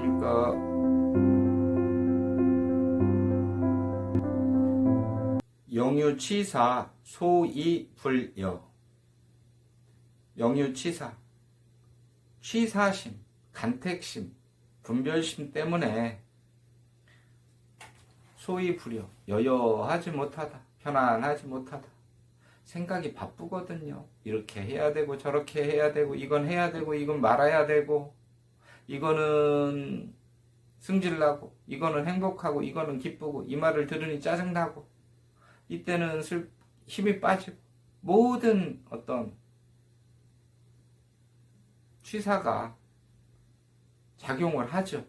안녕하십니까. 영유치사 소이불여. 영유치사, 취사심, 간택심, 분별심 때문에 소이불여, 여여하지 못하다, 편안하지 못하다. 생각이 바쁘거든요. 이렇게 해야 되고 저렇게 해야 되고 이건 해야 되고 이건 말아야 되고, 이거는 승질나고 이거는 행복하고 이거는 기쁘고, 이 말을 들으니 짜증나고, 이때는 힘이 빠지고, 모든 어떤 취사가 작용을 하죠.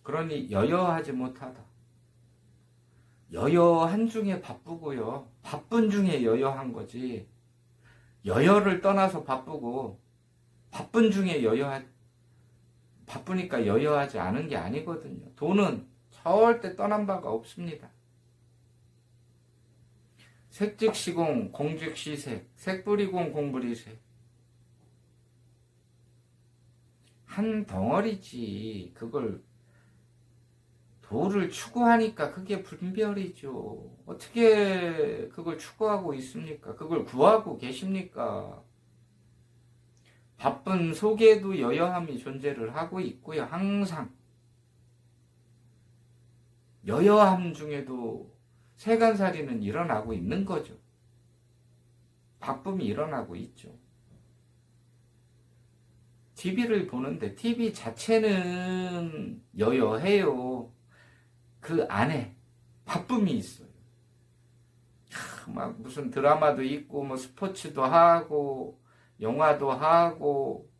그러니 여여하지 못하다. 여여한 중에 바쁘고요, 바쁜 중에 여여한 거지, 여여를 떠나서 바쁘고 바쁜 중에 바쁘니까 여여하지 않은 게 아니거든요. 돈은 절대 떠난 바가 없습니다. 색즉시공, 공즉시색, 색불이공, 공불이색. 한 덩어리지. 그걸 도를 추구하니까 그게 분별이죠. 어떻게 그걸 추구하고 있습니까? 그걸 구하고 계십니까? 바쁜 속에도 여여함이 존재를 하고 있고요. 항상 여여함 중에도 세간살이는 일어나고 있는 거죠. 바쁨이 일어나고 있죠. TV를 보는데 TV 자체는 여여해요. 그 안에 바쁨이 있어요. 막 무슨 드라마도 있고, 뭐 스포츠도 하고, 영화도 하고,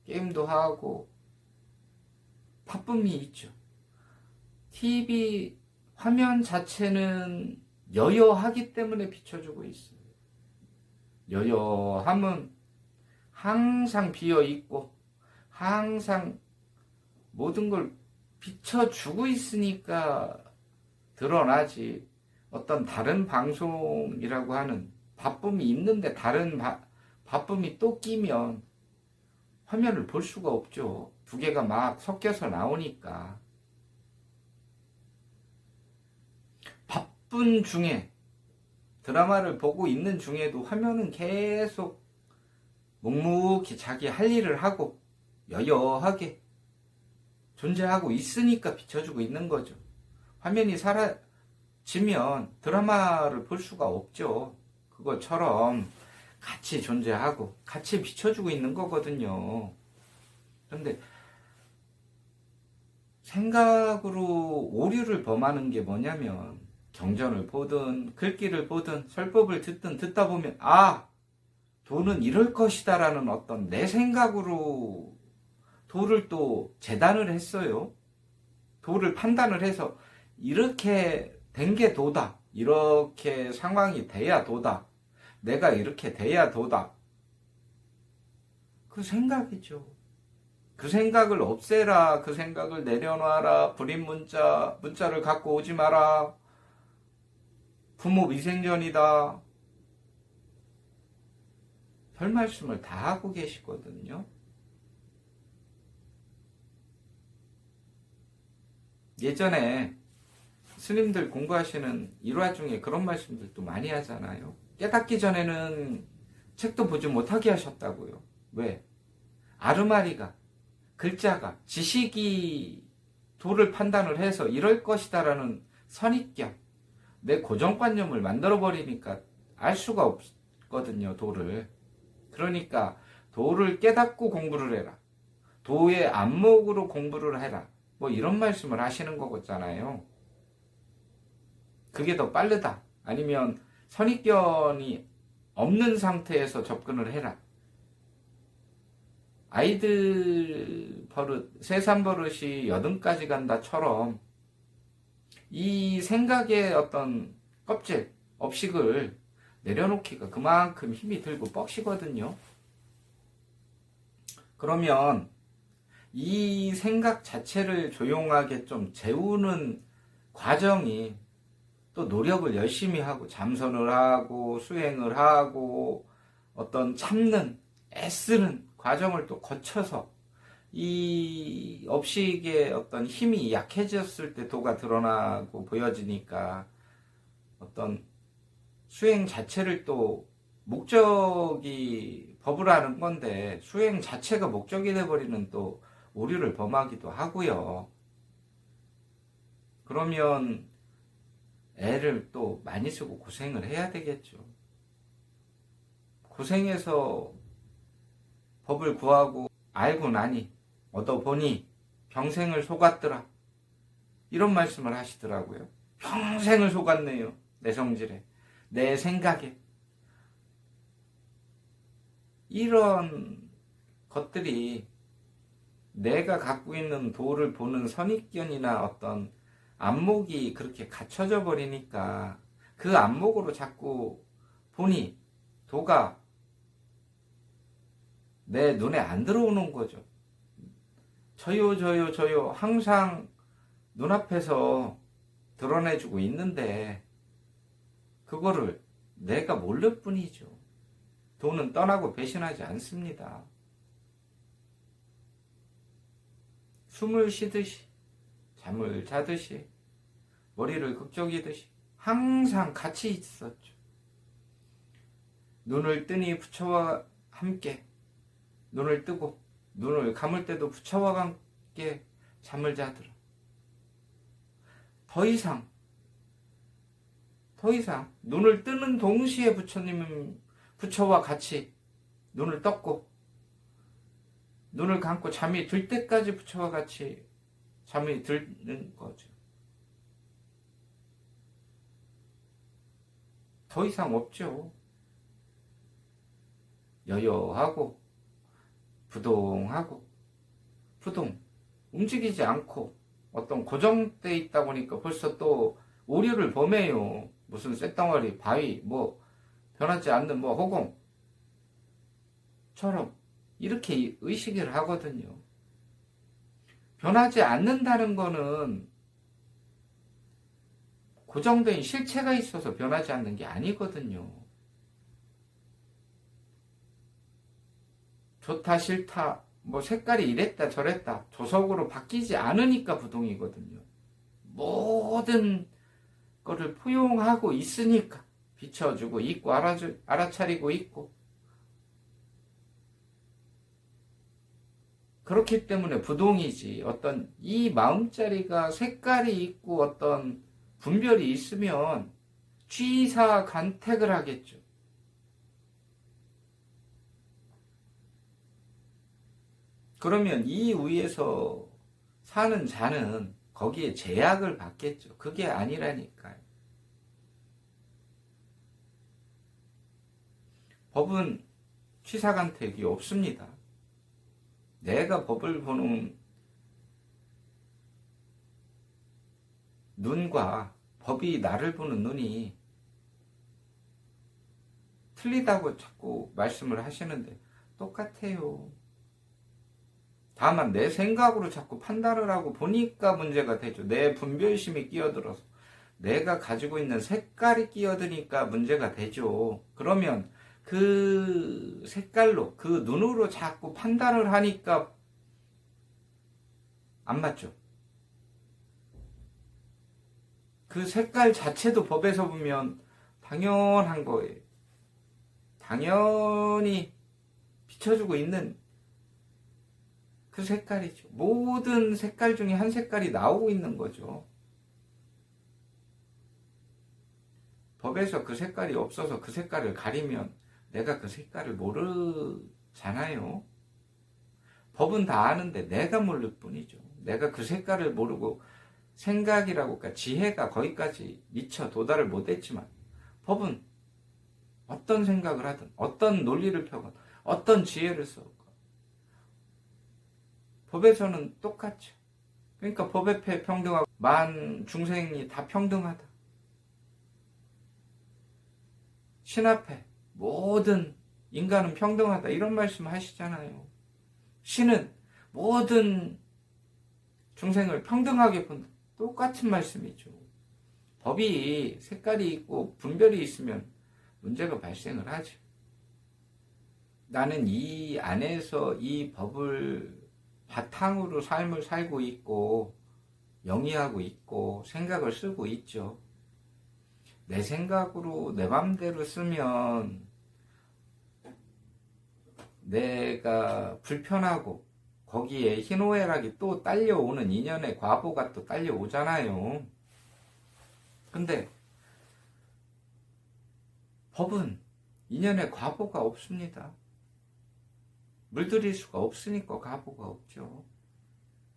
게임도 하고, 바쁨이 있죠. TV 화면 자체는 여여하기 때문에 비춰주고 있어요. 여여함은 항상 비어있고 항상 모든 걸 비춰주고 있으니까 드러나지, 어떤 다른 방송이라고 하는 바쁨이 있는데 다른 바쁨이 또 끼면 화면을 볼 수가 없죠. 두 개가 막 섞여서 나오니까. 바쁜 중에, 드라마를 보고 있는 중에도 화면은 계속 묵묵히 자기 할 일을 하고 여여하게 존재하고 있으니까 비춰주고 있는 거죠. 화면이 사라지면 드라마를 볼 수가 없죠. 그것처럼 같이 존재하고 같이 비춰주고 있는 거거든요. 그런데 생각으로 오류를 범하는 게 뭐냐면, 경전을 보든 글귀를 보든 설법을 듣든 듣다 보면, 아, 도는 이럴 것이다 라는 어떤 내 생각으로 도를 또 재단을 했어요. 도를 판단을 해서 이렇게 된 게 도다, 이렇게 상황이 돼야 도다, 내가 이렇게 돼야 도다. 그 생각이죠. 그 생각을 없애라, 그 생각을 내려놔라, 불임 문자를 갖고 오지 마라, 부모 위생전이다, 별 말씀을 다 하고 계시거든요. 예전에 스님들 공부하시는 일화 중에 그런 말씀들도 많이 하잖아요. 깨닫기 전에는 책도 보지 못하게 하셨다고요. 왜? 아르마리가, 글자가, 지식이 도를 판단을 해서 이럴 것이다 라는 선입견, 내 고정관념을 만들어버리니까 알 수가 없거든요, 도를. 그러니까 도를 깨닫고 공부를 해라, 도의 안목으로 공부를 해라, 뭐 이런 말씀을 하시는 거잖아요. 그게 더 빠르다, 아니면 선입견이 없는 상태에서 접근을 해라. 아이들 버릇, 세상 버릇이 여든까지 간다처럼 이 생각의 어떤 껍질, 업식을 내려놓기가 그만큼 힘이 들고 뻑시거든요. 그러면 이 생각 자체를 조용하게 좀 재우는 과정이, 또 노력을 열심히 하고 잠선을 하고 수행을 하고 어떤 참는, 애쓰는 과정을 또 거쳐서 이 업식의 어떤 힘이 약해졌을 때 도가 드러나고 보여지니까 어떤 수행 자체를 또 목적이 법을 하는 건데 수행 자체가 목적이 돼버리는 또 오류를 범하기도 하고요. 그러면 애를 또 많이 쓰고 고생을 해야 되겠죠. 고생해서 법을 구하고 알고 나니 얻어보니 평생을 속았더라. 이런 말씀을 하시더라고요. 평생을 속았네요. 내 성질에, 내 생각에. 이런 것들이 내가 갖고 있는 도를 보는 선입견이나 어떤 안목이 그렇게 갖춰져 버리니까 그 안목으로 자꾸 보니 도가 내 눈에 안 들어오는 거죠. 저요 항상 눈앞에서 드러내주고 있는데 그거를 내가 모를 뿐이죠. 도는 떠나고 배신하지 않습니다. 숨을 쉬듯이 잠을 자듯이 머리를 극적이듯이 항상 같이 있었죠. 눈을 뜨니 부처와 함께 눈을 뜨고 눈을 감을 때도 부처와 함께 잠을 자더라. 더 이상 눈을 뜨는 동시에 부처님은 부처와 같이 눈을 떴고 눈을 감고 잠이 들 때까지 부처와 같이 잠이 드는 거죠. 더 이상 없죠. 여여하고 부동 움직이지 않고 어떤 고정돼 있다 보니까 벌써 또 오류를 범해요. 무슨 쇳덩어리, 바위, 변하지 않는 허공처럼 이렇게 의식을 하거든요. 변하지 않는다는 거는 고정된 실체가 있어서 변하지 않는 게 아니거든요. 좋다 싫다 색깔이 이랬다 저랬다 조석으로 바뀌지 않으니까 부동이거든요. 모든 거를 포용하고 있으니까 비춰주고 있고 알아차리고 있고 그렇기 때문에 부동이지. 어떤 이 마음자리가 색깔이 있고 어떤 분별이 있으면 취사간택을 하겠죠. 그러면 이 위에서 사는 자는 거기에 제약을 받겠죠. 그게 아니라니까요. 법은 취사간택이 없습니다. 내가 법을 보는 눈과 법이 나를 보는 눈이 틀리다고 자꾸 말씀을 하시는데 똑같아요. 다만 내 생각으로 자꾸 판단을 하고 보니까 문제가 되죠. 내 분별심이 끼어들어서 내가 가지고 있는 색깔이 끼어드니까 문제가 되죠. 그러면 그 색깔로 그 눈으로 자꾸 판단을 하니까 안 맞죠. 그 색깔 자체도 법에서 보면 당연한 거예요. 당연히 비춰주고 있는 그 색깔이죠. 모든 색깔 중에 한 색깔이 나오고 있는 거죠. 법에서 그 색깔이 없어서 그 색깔을 가리면 내가 그 색깔을 모르잖아요. 법은 다 아는데 내가 모를 뿐이죠. 내가 그 색깔을 모르고 생각이라고 그러니까 지혜가 거기까지 미처 도달을 못했지만 법은 어떤 생각을 하든 어떤 논리를 펴건 어떤 지혜를 써건 법에서는 똑같죠. 그러니까 법 앞에 평등하고 만 중생이 다 평등하다. 신 앞에 모든 인간은 평등하다. 이런 말씀 하시잖아요. 신은 모든 중생을 평등하게 본다. 똑같은 말씀이죠. 법이 색깔이 있고 분별이 있으면 문제가 발생을 하죠. 나는 이 안에서 이 법을 바탕으로 삶을 살고 있고 영위하고 있고 생각을 쓰고 있죠. 내 생각으로 내 맘대로 쓰면 내가 불편하고 거기에 희노애락이 또 딸려오는 인연의 과보가 또 딸려오잖아요. 근데 법은 인연의 과보가 없습니다. 물들일 수가 없으니까 과보가 없죠.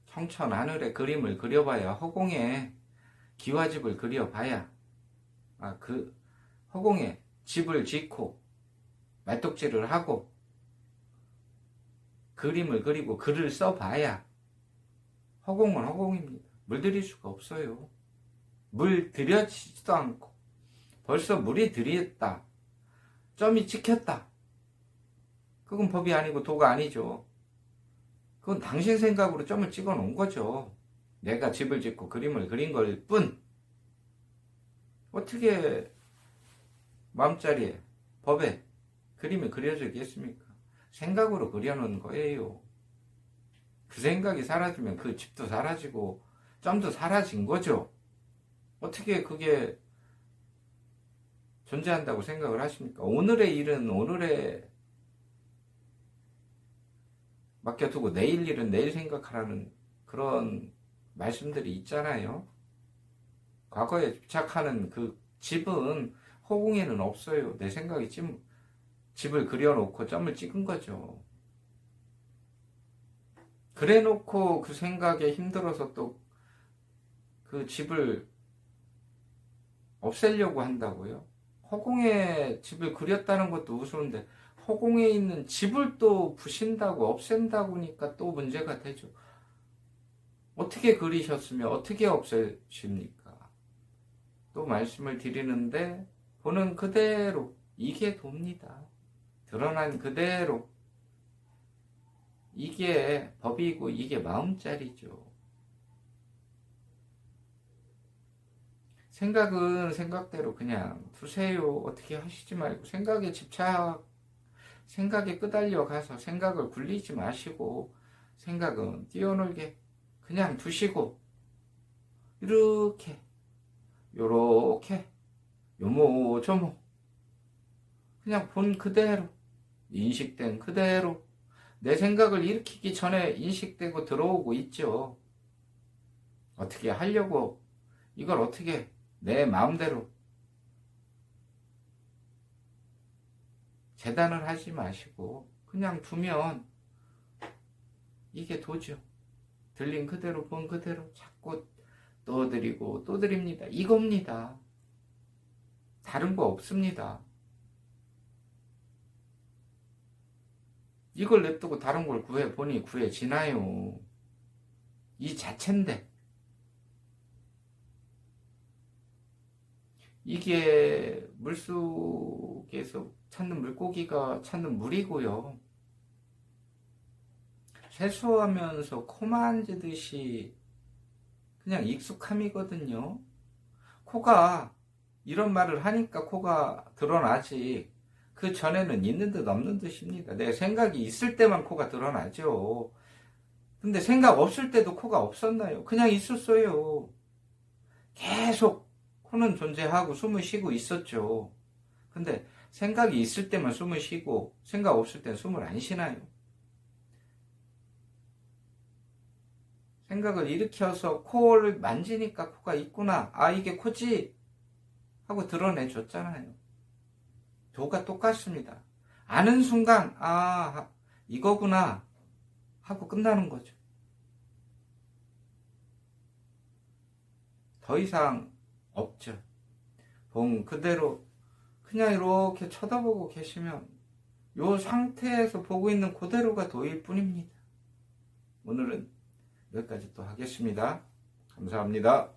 청천 하늘에 그림을 그려봐야 허공에 기와집을 그려봐야 그 허공에 집을 짓고 말뚝질을 하고 그림을 그리고 글을 써봐야 허공은 허공입니다. 물들일 수가 없어요. 물 들여지지도 않고 벌써 물이 들이었다. 점이 찍혔다. 그건 법이 아니고 도가 아니죠. 그건 당신 생각으로 점을 찍어 놓은 거죠. 내가 집을 짓고 그림을 그린 걸 뿐. 어떻게 마음자리에 법에 그림이 그려져 있겠습니까? 생각으로 그려놓은 거예요. 그 생각이 사라지면 그 집도 사라지고 점도 사라진 거죠. 어떻게 그게 존재한다고 생각을 하십니까? 오늘의 일은 오늘에 맡겨두고 내일 일은 내일 생각하라는 그런 말씀들이 있잖아요. 과거에 집착하는 그 집은 허공에는 없어요. 내 생각이 집을 그려놓고 점을 찍은 거죠. 그래 놓고 그 생각에 힘들어서 또 그 집을 없애려고 한다고요? 허공에 집을 그렸다는 것도 우스운데 허공에 있는 집을 또 부신다고 없앤다고 하니까 또 문제가 되죠. 어떻게 그리셨으면 어떻게 없애십니까? 또 말씀을 드리는데 보는 그대로 이게 돕니다. 드러난 그대로 이게 법이고 이게 마음자리죠. 생각은 생각대로 그냥 두세요. 어떻게 하시지 말고 생각에 끄달려 가서 생각을 굴리지 마시고 생각은 뛰어놀게 그냥 두시고 이렇게 요렇게 요모조모 그냥 본 그대로 인식된 그대로 내 생각을 일으키기 전에 인식되고 들어오고 있죠. 어떻게 하려고 이걸 어떻게 내 마음대로 재단을 하지 마시고 그냥 두면 이게 도죠. 들린 그대로 본 그대로 자꾸 또 드리고 또 드립니다. 이겁니다. 다른 거 없습니다. 이걸 냅두고 다른 걸 구해보니 구해지나요? 이 자체인데 이게 물속에서 찾는 물고기가 찾는 물이고요. 세수하면서 코 만지듯이 그냥 익숙함이거든요. 코가 이런 말을 하니까 코가 드러나지 그 전에는 있는 듯 없는 듯입니다. 내 생각이 있을 때만 코가 드러나죠. 근데 생각 없을 때도 코가 없었나요? 그냥 있었어요. 계속 코는 존재하고 숨을 쉬고 있었죠. 근데 생각이 있을 때만 숨을 쉬고 생각 없을 때는 숨을 안 쉬나요? 생각을 일으켜서 코를 만지니까 코가 있구나. 이게 코지 하고 드러내줬잖아요. 도가 똑같습니다. 아는 순간 이거구나 하고 끝나는 거죠. 더 이상 없죠. 본 그대로 그냥 이렇게 쳐다보고 계시면 이 상태에서 보고 있는 그대로가 도일 뿐입니다. 오늘은 여기까지 또 하겠습니다. 감사합니다.